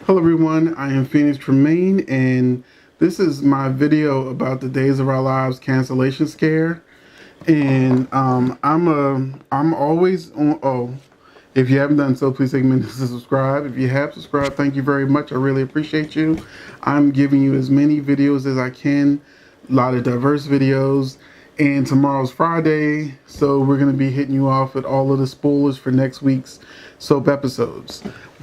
Hello everyone, I am Phoenix Tremaine and this is my video about the Days of Our Lives cancellation scare. And I'm always on, if you haven't done so, please take a minute to subscribe. If you have subscribed, thank you very much. I really appreciate you. I'm giving you as many videos as I can, a lot of diverse videos. And tomorrow's Friday, so we're going to be hitting you off with all of the spoilers for next week's soap episodes.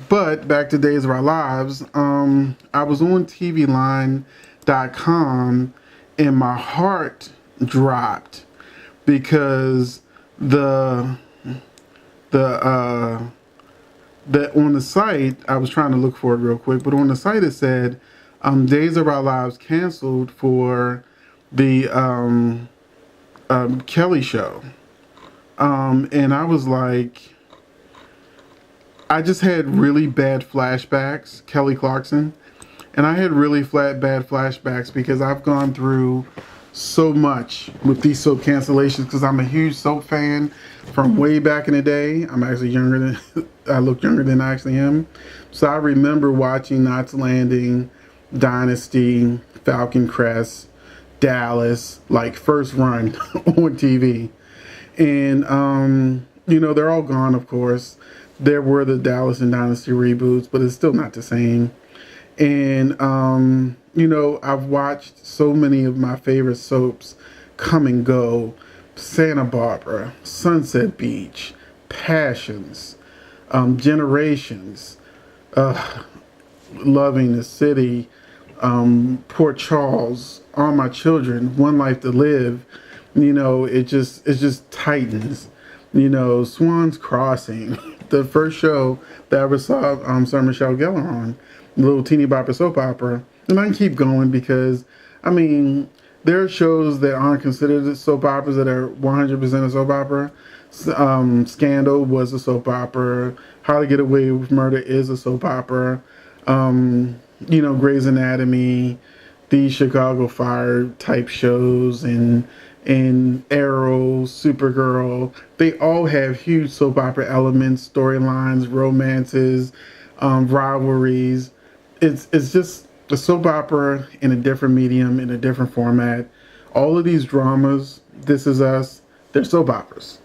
But back to Days of Our Lives, I was on TVLine.com and my heart dropped because the on the site, I was trying to look for it real quick, but on the site it said Days of Our Lives canceled for the Kelly show. And I was like, I just had really bad flashbacks, Kelly Clarkson. And I had really bad flashbacks because I've gone through so much with these soap cancellations because I'm a huge soap fan from way back in the day. I'm actually younger than, I look younger than I actually am. So I remember watching Knots Landing, Dynasty, Falcon Crest, Dallas, like first run on TV. And, they're all gone, of course. There were the Dallas and Dynasty reboots, but it's still not the same. And, I've watched so many of my favorite soaps come and go. Santa Barbara, Sunset Beach, Passions, Generations, Loving the City, Port Charles, All My Children, One Life to Live. It just tightens. Swan's Crossing, the first show that I ever saw Sarah Michelle Gellar on, little teeny bopper soap opera. And I can keep going because, there are shows that aren't considered soap operas that are 100% a soap opera. Scandal was a soap opera. How to Get Away with Murder is a soap opera. Grey's Anatomy, the Chicago Fire type shows, and Arrow, Supergirl, they all have huge soap opera elements, storylines, romances, rivalries. It's just a soap opera in a different medium, in a different format. All of these dramas, This Is Us, they're soap operas.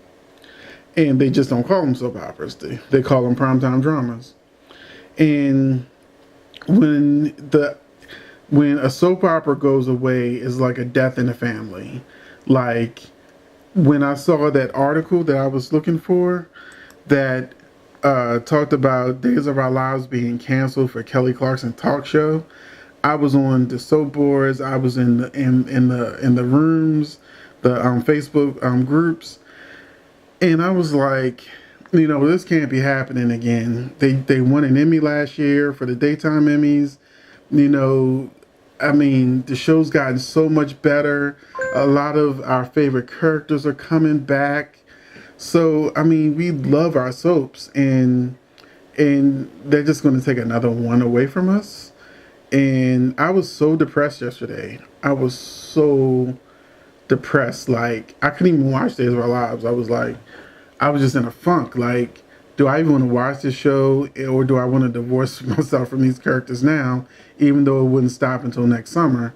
And they just don't call them soap operas. They call them primetime dramas. And when a soap opera goes away, it's like a death in the family. Like when I saw that article that I was looking for that talked about Days of Our Lives being canceled for Kelly Clarkson talk show, I was on the soap boards. I was in the rooms, the Facebook groups, and I was like, this can't be happening again. They won an Emmy last year for the daytime Emmys. The show's gotten so much better. A lot of our favorite characters are coming back. So, we love our soaps, and they're just going to take another one away from us. And I was so depressed yesterday. I was so depressed. Like, I couldn't even watch Days of Our Lives. I was just in a funk. Like, do I even want to watch this show, or do I want to divorce myself from these characters now, even though it wouldn't stop until next summer?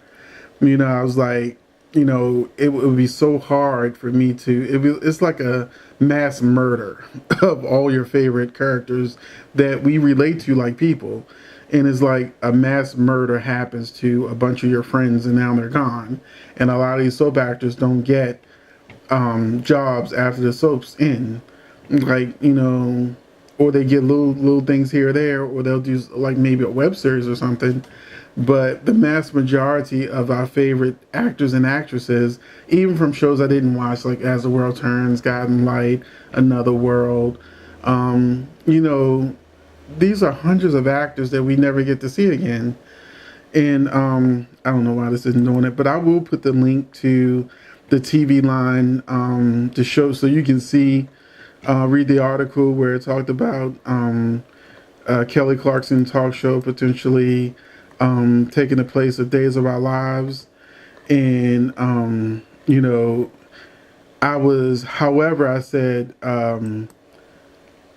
I was like, it would be so hard for me to, it's like a mass murder of all your favorite characters that we relate to like people. And it's like a mass murder happens to a bunch of your friends and now they're gone. And a lot of these soap actors don't get jobs after the soap's end. Like, or they get little things here or there, or they'll do like maybe a web series or something. But the mass majority of our favorite actors and actresses, even from shows I didn't watch, like As the World Turns, Guiding Light, Another World, these are hundreds of actors that we never get to see again. And I don't know why this isn't doing it, but I will put the link to the TV line to show so you can see, read the article where it talked about Kelly Clarkson talk show potentially taking the place of Days of Our Lives. And, I said,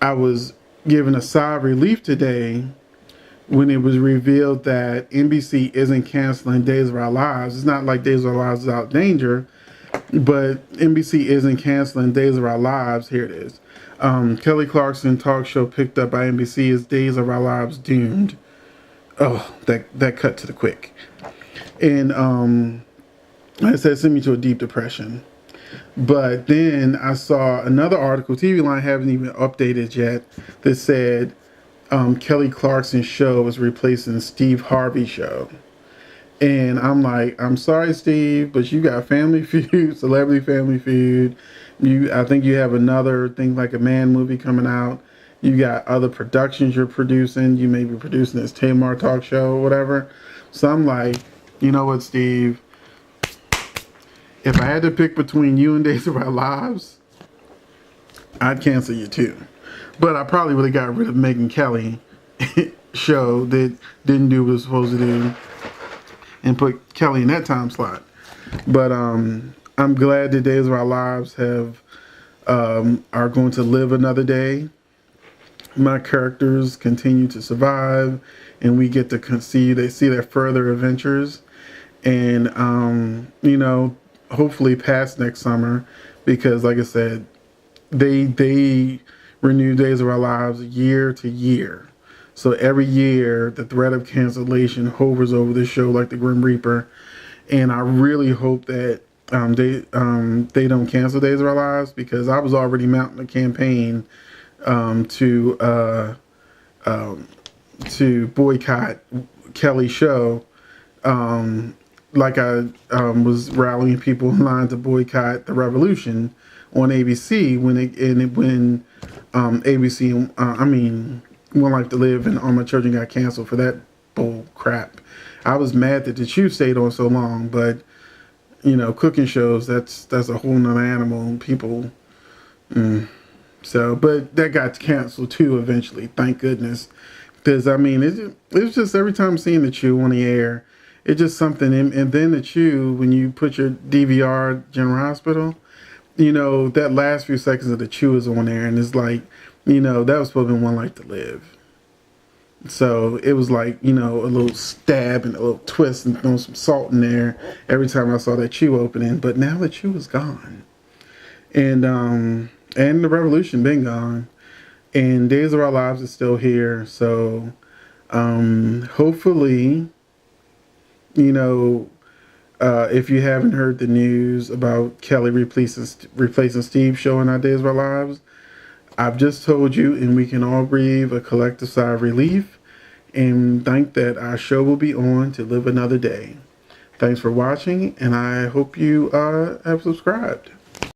I was given a sigh of relief today when it was revealed that NBC isn't canceling Days of Our Lives. It's not like Days of Our Lives is out of danger, but NBC isn't canceling Days of Our Lives. Here it is. Kelly Clarkson talk show picked up by NBC is Days of Our Lives doomed. Oh, that cut to the quick. And like I said, sent me to a deep depression. But then I saw another article, TVLine haven't even updated yet, that said Kelly Clarkson's show was replacing Steve Harvey's show. And I'm like, I'm sorry, Steve, but you got Family Feud, Celebrity Family Feud. I think you have another thing like a Man movie coming out. You got other productions you're producing. You may be producing this Tamar talk show or whatever. So I'm like, you know what, Steve? If I had to pick between you and Days of Our Lives, I'd cancel you too. But I probably would have got rid of Megyn Kelly show that didn't do what it was supposed to do and put Kelly in that time slot. But I'm glad that Days of Our Lives are going to live another day. My characters continue to survive, and we get to see their further adventures, and hopefully past next summer, because like I said, they renew Days of Our Lives year to year. So every year, the threat of cancellation hovers over the show like the Grim Reaper, and I really hope that they don't cancel Days of Our Lives, because I was already mounting a campaign to boycott Kelly's show. Like I was rallying people in line to boycott The Revolution on ABC when ABC, One Life to Live and All My Children got canceled for that bull crap. I was mad that the Chew stayed on so long, but cooking shows, that's a whole nother animal. People, so, but that got canceled too eventually, thank goodness. Because it's just every time seeing the Chew on the air, it's just something. And then the Chew, when you put your DVR General Hospital, that last few seconds of the Chew is on there, and it's like, that was supposed to be One Life to Live. So it was like, a little stab and a little twist and throw some salt in there every time I saw that Chew opening. But now the Chew is gone. And The Revolution been gone. And Days of Our Lives is still here. So hopefully, if you haven't heard the news about Kelly replacing Steve's show in our Days of Our Lives, I've just told you, and we can all breathe a collective sigh of relief and think that our show will be on to live another day. Thanks for watching, and I hope you have subscribed.